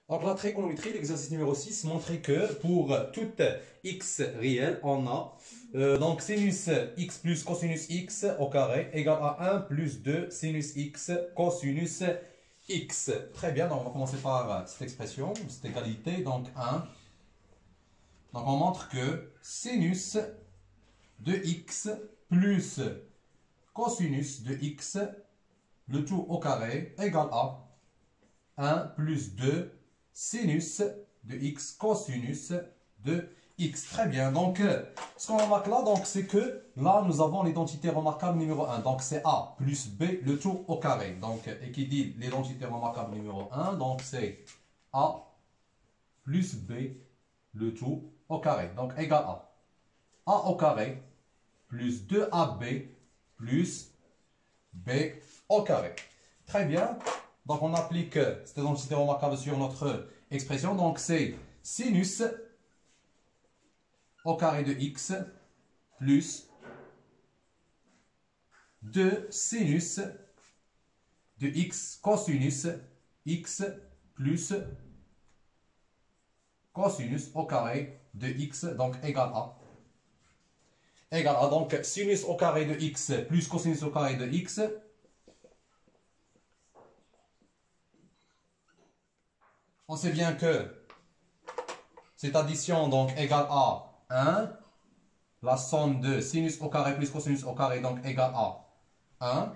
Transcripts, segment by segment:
Donc la trigonométrie, l'exercice numéro 6 montrait que pour toute x réelle, on a donc sinus x plus cosinus x au carré égale à 1 plus 2 sinus x cosinus x. Très bien, donc on va commencer par cette expression, cette égalité, donc 1. Donc on montre que sinus de x plus cosinus de x, le tout au carré, égale à 1 plus 2 sinus de x cosinus de x. Très bien. Donc, ce qu'on remarque là, c'est que là, nous avons l'identité remarquable numéro 1. Donc, c'est a plus b, le tout au carré. Donc, et qui dit l'identité remarquable numéro 1, donc c'est a plus b, le tout au carré. Donc, égal à a au carré plus 2ab plus b au carré. Très bien. Donc, on applique cette identité remarquable sur notre expression. Donc, c'est sinus au carré de x plus 2 sinus de x cosinus x plus cosinus au carré de x, donc égal à. Égal à, donc, sinus au carré de x plus cosinus au carré de x. On sait bien que cette addition donc égale à 1. La somme de sinus au carré plus cosinus au carré donc égale à 1.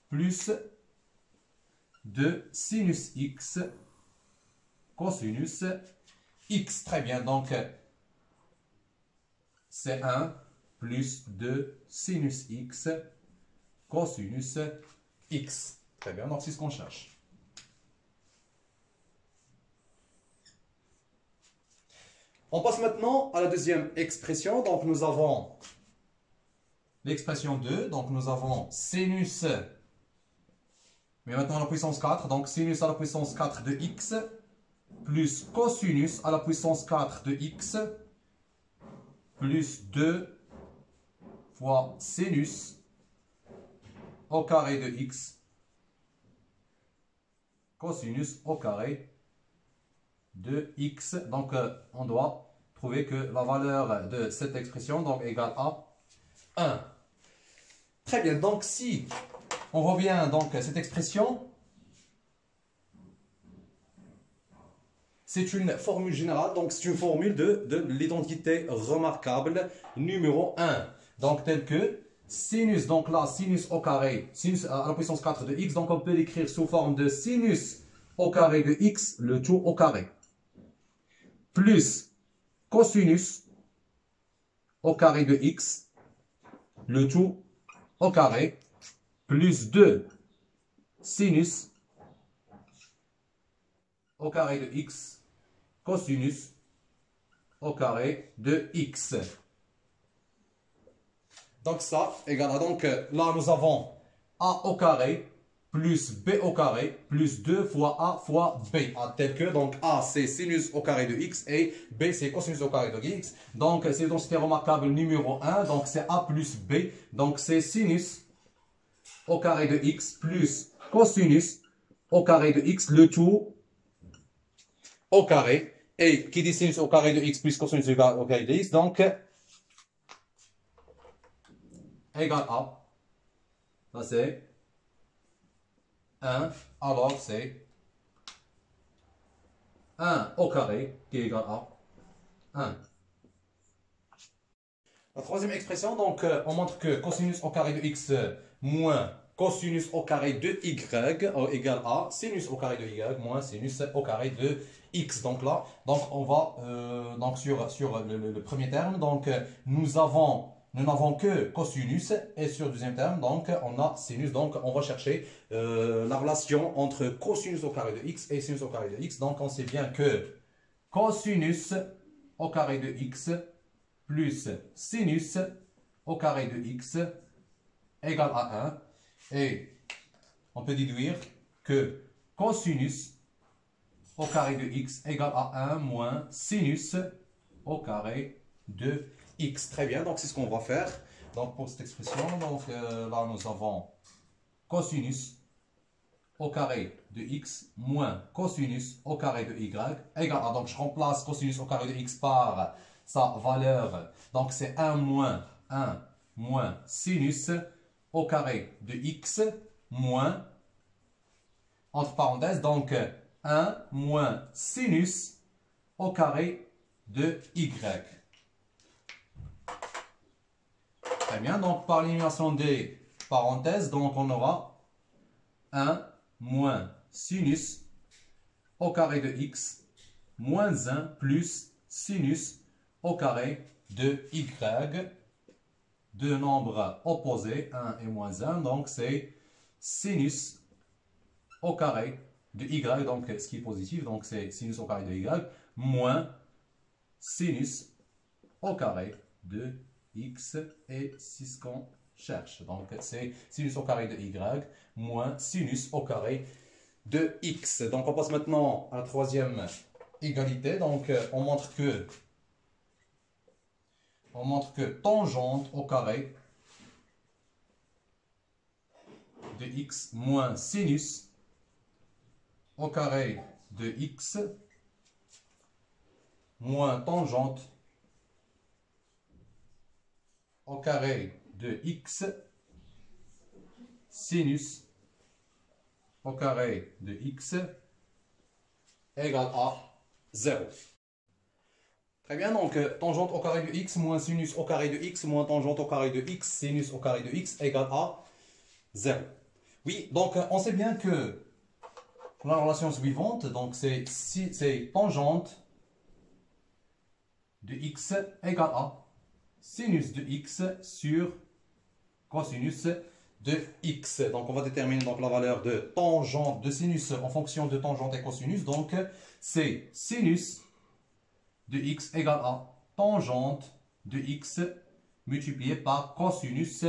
Plus 2 sinus x cosinus x. Très bien, donc c'est 1 plus 2 sinus x cosinus x. Très bien, donc c'est ce qu'on cherche. On passe maintenant à la deuxième expression. Donc nous avons l'expression 2. Donc nous avons sinus, mais maintenant à la puissance 4. Donc sinus à la puissance 4 de x plus cosinus à la puissance 4 de x plus 2 fois sinus au carré de x cosinus au carré de x. Donc, on doit trouver que la valeur de cette expression donc égale à 1. Très bien. Donc, si on revient donc à cette expression, c'est une formule générale. Donc, c'est une formule de l'identité remarquable numéro 1. Donc, telle que sinus, donc là, sinus au carré, sinus à la puissance 4 de x. Donc, on peut l'écrire sous forme de sinus au carré de x, le tout au carré. Plus cosinus au carré de x, le tout au carré, plus 2 sinus au carré de x, cosinus au carré de x. Donc ça égale à, donc là nous avons a au carré plus b au carré plus 2 fois a fois b. Tel que, donc a c'est sinus au carré de x et b c'est cosinus au carré de x. Donc c'est l'identité remarquable numéro 1. Donc c'est a plus b. Donc c'est sinus au carré de x plus cosinus au carré de x, le tout au carré. Et qui dit sinus au carré de x plus cosinus au carré de x, donc égal à, ça c'est 1, alors c'est 1 au carré qui est égal à 1. La troisième expression, donc on montre que cosinus au carré de x moins cosinus au carré de y égale à sinus au carré de y moins sinus au carré de x. Donc là, donc on va donc sur le premier terme, donc nous n'avons que cosinus et sur le deuxième terme, donc on a sinus. Donc on va chercher la relation entre cosinus au carré de x et sinus au carré de x. Donc on sait bien que cosinus au carré de x plus sinus au carré de x égale à 1. Et on peut déduire que cosinus au carré de x égale à 1 moins sinus au carré de x. Très bien, donc c'est ce qu'on va faire. Donc pour cette expression, donc là nous avons cosinus au carré de x moins cosinus au carré de y égale à, donc je remplace cosinus au carré de x par sa valeur, donc c'est 1 moins sinus au carré de x moins, entre parenthèses, donc 1 moins sinus au carré de y. Très bien, donc par l'élimination des parenthèses, donc on aura 1 moins sinus au carré de x moins 1 plus sinus au carré de y. Deux nombres opposés, 1 et moins 1, donc c'est sinus au carré de y, donc ce qui est positif, donc c'est sinus au carré de y, moins sinus au carré de x, et c'est ce qu'on cherche. Donc c'est sinus au carré de y moins sinus au carré de x. Donc on passe maintenant à la troisième égalité. Donc on montre que tangente au carré de x moins sinus au carré de x moins tangente au carré de x sinus au carré de x égale à 0. Très bien, donc tangente au carré de x moins sinus au carré de x moins tangente au carré de x sinus au carré de x égale à 0. Oui, donc on sait bien que la relation suivante, donc c'est tangente de x égale à sinus de x sur cosinus de x. Donc on va déterminer donc la valeur de tangente de sinus en fonction de tangente et cosinus. Donc c'est sinus de x égale à tangente de x multiplié par cosinus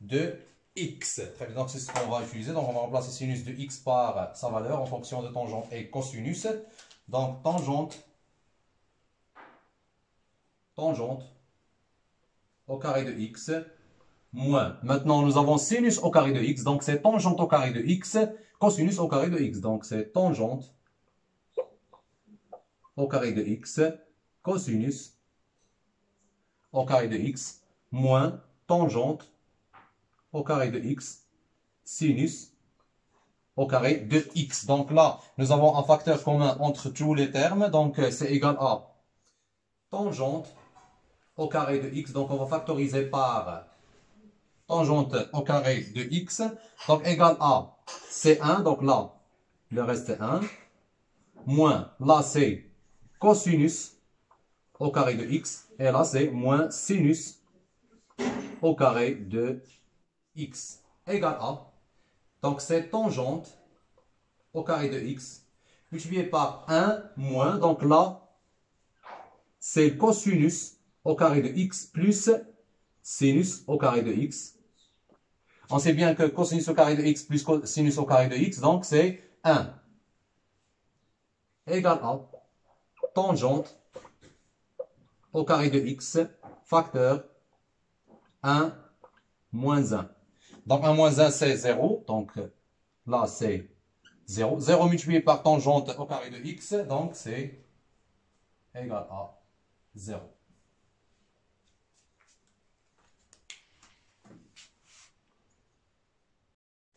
de x. Très bien, donc c'est ce qu'on va utiliser. Donc on va remplacer sinus de x par sa valeur en fonction de tangente et cosinus. Donc tangente au carré de x moins. Maintenant nous avons sinus au carré de x, donc c'est tangente au carré de x, cosinus au carré de x. Donc c'est tangente au carré de x, cosinus au carré de x, moins tangente au carré de x, sinus au carré de x. Donc là, nous avons un facteur commun entre tous les termes, donc c'est égal à tangente au carré de x, donc on va factoriser par tangente au carré de x, donc égal à c'est 1, donc là, le reste est 1, moins, là c'est cosinus au carré de x, et là c'est moins sinus au carré de x, égal à, donc c'est tangente au carré de x, multiplié par 1 moins, donc là, c'est cosinus au carré de x plus sinus au carré de x. On sait bien que cosinus au carré de x plus sinus au carré de x, donc c'est 1 égale à tangente au carré de x facteur 1 moins 1. Donc 1 moins 1 c'est 0, donc là c'est 0. 0 multiplié par tangente au carré de x, donc c'est égal à 0.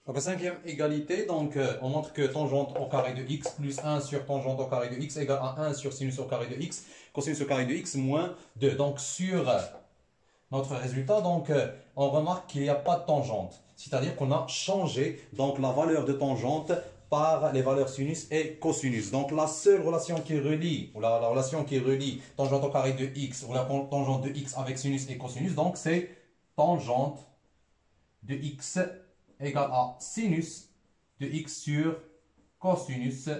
Donc la cinquième égalité, donc on montre que tangente au carré de x plus 1 sur tangente au carré de x égale à 1 sur sinus au carré de x, cosinus au carré de x moins 2. Donc sur notre résultat, donc on remarque qu'il n'y a pas de tangente. C'est-à-dire qu'on a changé donc la valeur de tangente par les valeurs sinus et cosinus. Donc la seule relation qui relie, ou la relation qui relie tangente au carré de x, ou la tangente de x avec sinus et cosinus, donc c'est tangente de x égale à sinus de x sur cosinus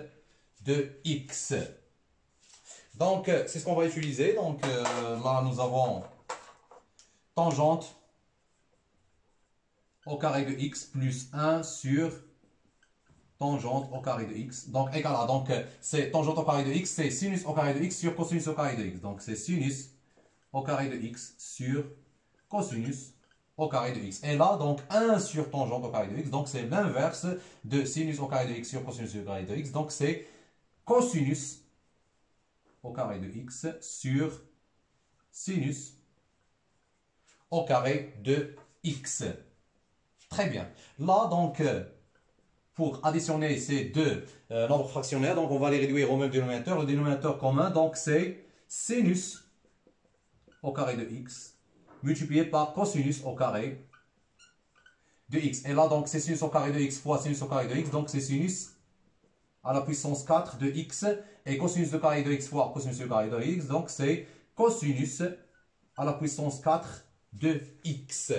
de x. Donc, c'est ce qu'on va utiliser. Donc, là, nous avons tangente au carré de x plus 1 sur tangente au carré de x. Donc, égal à, donc, c'est tangente au carré de x, c'est sinus au carré de x sur cosinus au carré de x. Donc, c'est sinus au carré de x sur cosinus au carré de x. Et là, donc 1 sur tangente au carré de x, donc c'est l'inverse de sinus au carré de x sur cosinus au carré de x. Donc c'est cosinus au carré de x sur sinus au carré de x. Très bien. Là, donc, pour additionner ces deux nombres fractionnaires, donc on va les réduire au même dénominateur. Le dénominateur commun, donc c'est sinus au carré de x multiplié par cosinus au carré de x. Et là, donc, c'est sinus au carré de x fois sinus au carré de x. Donc, c'est sinus à la puissance 4 de x. Et cosinus au carré de x fois cosinus au carré de x. Donc, c'est cosinus à la puissance 4 de x.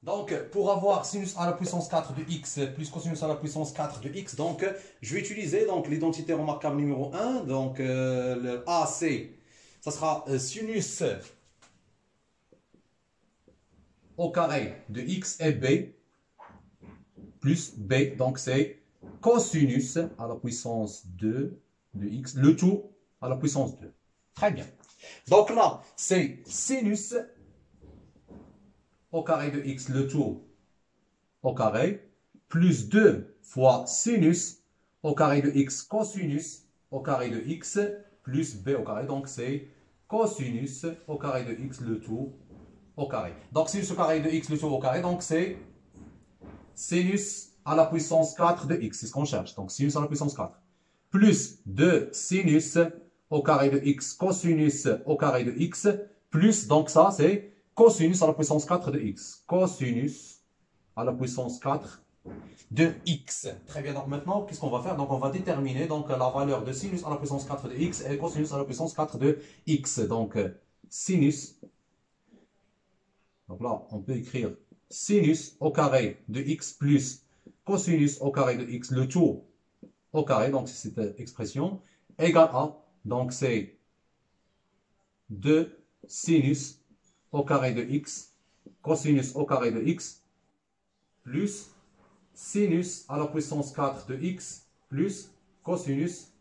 Donc, pour avoir sinus à la puissance 4 de x plus cosinus à la puissance 4 de x, donc, je vais utiliser l'identité remarquable numéro 1. Donc, le AC, ça sera sinus au carré de x et b plus b. Donc, c'est cosinus à la puissance 2 de x, le tout à la puissance 2. Très bien. Donc là, c'est sinus au carré de x, le tout au carré, plus 2 fois sinus au carré de x, cosinus au carré de x, plus b au carré. Donc, c'est cosinus au carré de x, le tout au carré. Donc, sinus au carré de x, le tout au carré. Donc, c'est sinus à la puissance 4 de x. C'est ce qu'on cherche. Donc, sinus à la puissance 4. Plus 2 sinus au carré de x, cosinus au carré de x, plus, donc ça, c'est cosinus à la puissance 4 de x. Cosinus à la puissance 4 de x. Très bien, donc maintenant, qu'est-ce qu'on va faire? Donc, on va déterminer donc, la valeur de sinus à la puissance 4 de x et cosinus à la puissance 4 de x. Donc, sinus, donc là, on peut écrire sinus au carré de x plus cosinus au carré de x, le tout au carré, donc c'est cette expression, égale à, donc c'est 2 sinus au carré de x, cosinus au carré de x, plus sinus à la puissance 4 de x, plus cosinus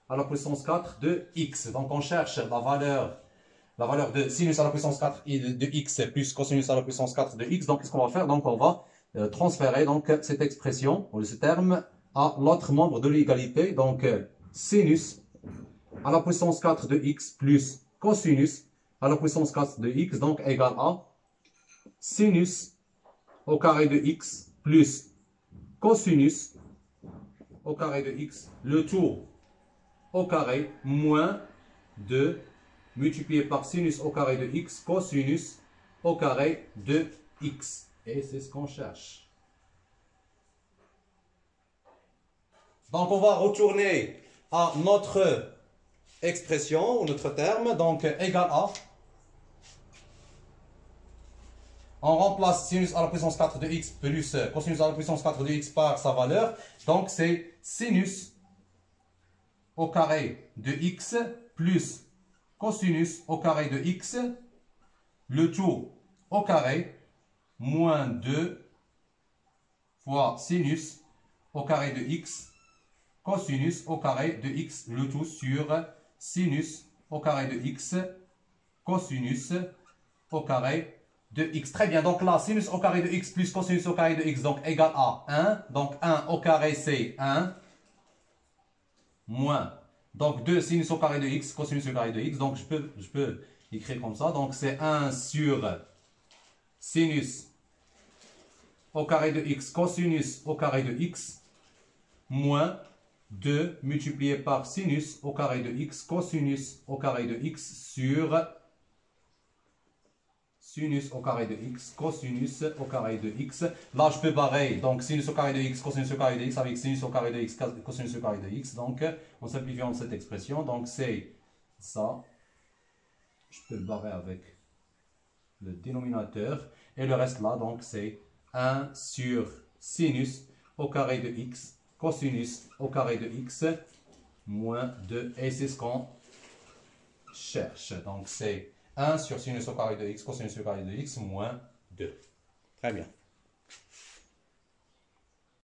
à la puissance 4 de x. Donc on cherche la valeur de sinus à la puissance 4 de x plus cosinus à la puissance 4 de x. Donc qu'est-ce qu'on va faire? Donc on va transférer donc, cette expression, ou ce terme, à l'autre membre de l'égalité. Donc sinus à la puissance 4 de x plus cosinus à la puissance 4 de x, donc égal à sinus au carré de x plus cosinus au carré de x, le tout au carré, moins 2 multiplié par sinus au carré de x, cosinus au carré de x. Et c'est ce qu'on cherche. Donc, on va retourner à notre expression, ou notre terme, donc égal à. On remplace sinus à la puissance 4 de x plus cosinus à la puissance 4 de x par sa valeur. Donc, c'est sinus au carré de x plus cosinus au carré de x, le tout au carré, moins 2 fois sinus au carré de x, cosinus au carré de x, le tout sur sinus au carré de x, cosinus au carré de x. Très bien, donc là, sinus au carré de x plus cosinus au carré de x, donc égal à 1. Donc 1 au carré, c'est 1, moins, donc 2 sinus au carré de x, cosinus au carré de x. Donc je peux écrire comme ça. Donc c'est 1 sur sinus au carré de x, cosinus au carré de x, moins 2 multiplié par sinus au carré de x, cosinus au carré de x sur sinus au carré de x, cosinus au carré de x. Là, je peux barrer, donc sinus au carré de x, cosinus au carré de x avec sinus au carré de x, cosinus au carré de x. Donc, en simplifiant cette expression, donc c'est ça. Je peux le barrer avec le dénominateur. Et le reste là, donc c'est 1 sur sinus au carré de x, cosinus au carré de x, moins 2. Et c'est ce qu'on cherche. Donc c'est 1 sur sinus au carré de x, cosinus au carré de x, moins 2. Très bien.